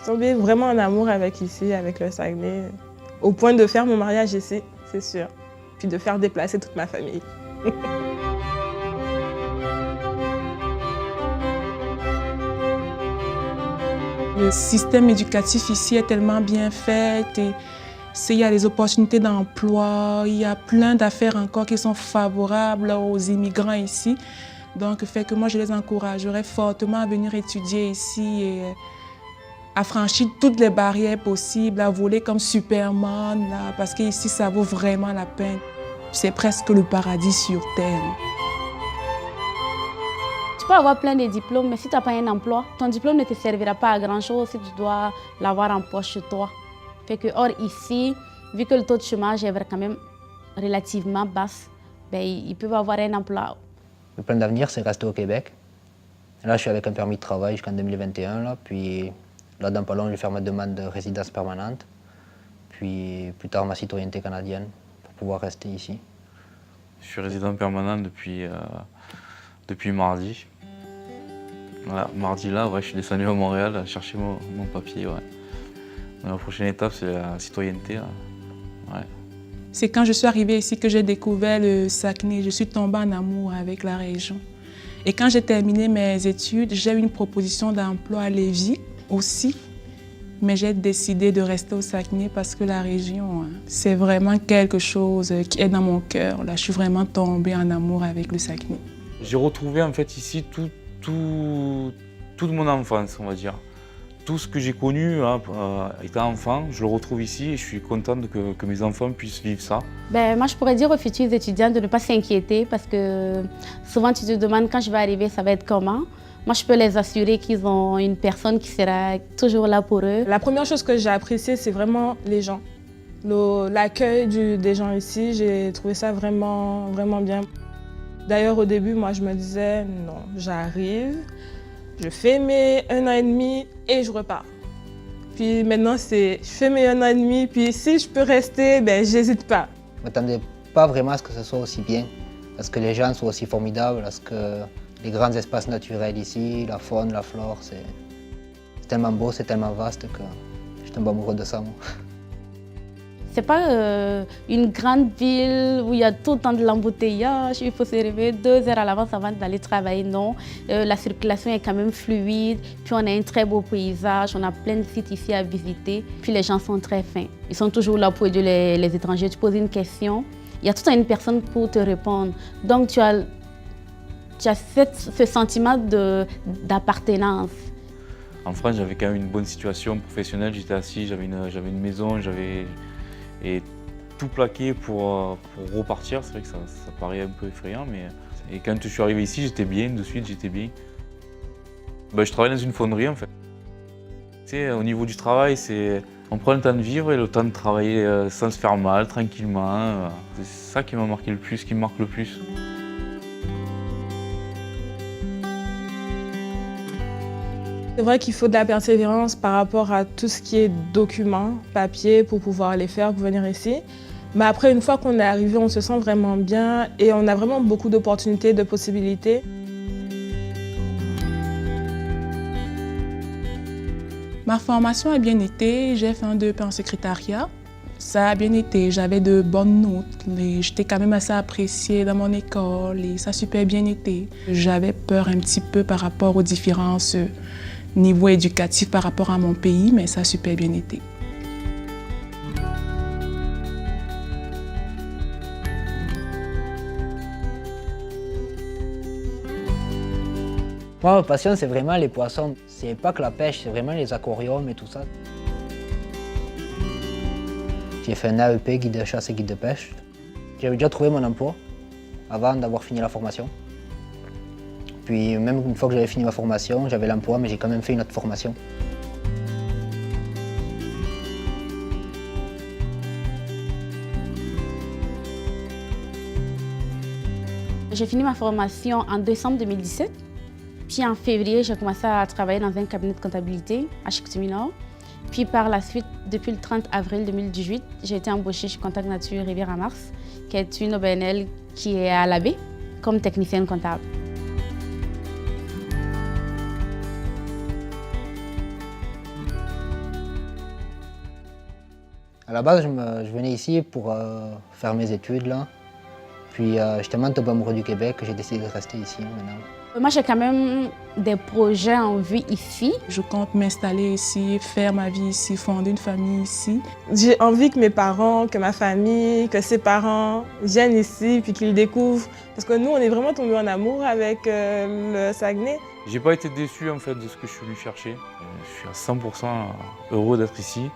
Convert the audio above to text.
suis tombée vraiment en amour avec ici, avec le Saguenay, au point de faire mon mariage ici, c'est sûr. Puis de faire déplacer toute ma famille. Le système éducatif ici est tellement bien fait et il y a des opportunités d'emploi, il y a plein d'affaires encore qui sont favorables aux immigrants ici. Donc, fait que moi, je les encouragerais fortement à venir étudier ici et à franchir toutes les barrières possibles, à voler comme Superman, là, parce qu'ici, ça vaut vraiment la peine. C'est presque le paradis sur Terre. Tu peux avoir plein de diplômes, mais si tu n'as pas un emploi, ton diplôme ne te servira pas à grand-chose si tu dois l'avoir en poche chez toi. Fait que, or, ici, vu que le taux de chômage est quand même relativement bas, ben, ils peuvent avoir un emploi. Le plan d'avenir, c'est rester au Québec. Là, je suis avec un permis de travail jusqu'en 2021. Là, puis là, dans pas long, je vais faire ma demande de résidence permanente. Puis plus tard, ma citoyenneté canadienne pour pouvoir rester ici. Je suis résident permanent depuis mardi. Voilà, mardi là, ouais, je suis descendu à Montréal chercher mon papier. Ouais. La prochaine étape, c'est la citoyenneté. Là. Ouais. C'est quand je suis arrivée ici que j'ai découvert le Saguenay. Je suis tombée en amour avec la région. Et quand j'ai terminé mes études, j'ai eu une proposition d'emploi à Lévis aussi. Mais j'ai décidé de rester au Saguenay parce que la région, c'est vraiment quelque chose qui est dans mon cœur. Là, je suis vraiment tombée en amour avec le Saguenay. J'ai retrouvé en fait ici toute mon enfance, on va dire. Tout ce que j'ai connu hein, étant enfant, je le retrouve ici et je suis contente que mes enfants puissent vivre ça. Ben, moi, je pourrais dire aux futurs étudiants de ne pas s'inquiéter parce que souvent, tu te demandes quand je vais arriver, ça va être comment. Moi, je peux les assurer qu'ils ont une personne qui sera toujours là pour eux. La première chose que j'ai appréciée, c'est vraiment les gens. L'accueil des gens ici, j'ai trouvé ça vraiment, vraiment bien. D'ailleurs, au début, moi, je me disais, non, j'arrive, je fais mes 1 an et demi et je repars. Puis maintenant, je fais mes 1 an et demi, puis si je peux rester, ben, j'hésite pas. Je ne m'attendais pas vraiment à ce que ce soit aussi bien, à ce que les gens soient aussi formidables, à ce que les grands espaces naturels ici, la faune, la flore, c'est tellement beau, c'est tellement vaste que je tombe amoureux de ça, moi. C'est pas une grande ville où il y a tout le temps de l'embouteillage, il faut se réveiller 2 heures à l'avance avant d'aller travailler, non. La circulation est quand même fluide, puis on a un très beau paysage, on a plein de sites ici à visiter, puis les gens sont très fins. Ils sont toujours là pour aider les étrangers. Tu poses une question, il y a tout le temps une personne pour te répondre. Donc tu as ce sentiment d'appartenance. En France, j'avais quand même une bonne situation professionnelle, j'étais assis, j'avais une maison, et tout plaqué pour repartir. C'est vrai que ça paraît un peu effrayant, mais et quand je suis arrivé ici, j'étais bien, de suite j'étais bien. Ben, je travaille dans une fonderie en fait. Tu sais, au niveau du travail, on prend le temps de vivre et le temps de travailler sans se faire mal, tranquillement. C'est ça qui m'a marqué le plus, qui me marque le plus. C'est vrai qu'il faut de la persévérance par rapport à tout ce qui est documents, papiers, pour pouvoir les faire, pour venir ici. Mais après, une fois qu'on est arrivé, on se sent vraiment bien et on a vraiment beaucoup d'opportunités, de possibilités. Ma formation a bien été, j'ai fait un DEP en secrétariat. Ça a bien été, j'avais de bonnes notes, j'étais quand même assez appréciée dans mon école et ça a super bien été. J'avais peur un petit peu par rapport aux différences niveau éducatif par rapport à mon pays, mais ça a super bien été. Moi, ma passion, c'est vraiment les poissons. C'est pas que la pêche, c'est vraiment les aquariums et tout ça. J'ai fait un AEP, guide de chasse et guide de pêche. J'avais déjà trouvé mon emploi avant d'avoir fini la formation. Puis même une fois que j'avais fini ma formation, j'avais l'emploi, mais j'ai quand même fait une autre formation. J'ai fini ma formation en décembre 2017. Puis en février, j'ai commencé à travailler dans un cabinet de comptabilité à Chicoutimi-Nord. Puis par la suite, depuis le 30 avril 2018, j'ai été embauchée chez Contact Nature Rivière-à-Mars, qui est une OBNL qui est à la baie, comme technicienne comptable. À la base, je venais ici pour faire mes études là. Puis j'étais tellement tombé amoureux du Québec que j'ai décidé de rester ici maintenant. Moi, j'ai quand même des projets en vue ici. Je compte m'installer ici, faire ma vie ici, fonder une famille ici. J'ai envie que mes parents, que ma famille, que ses parents viennent ici puis qu'ils découvrent. Parce que nous, on est vraiment tombés en amour avec le Saguenay. J'ai pas été déçu en fait de ce que je suis venu chercher. Je suis à 100% heureux d'être ici.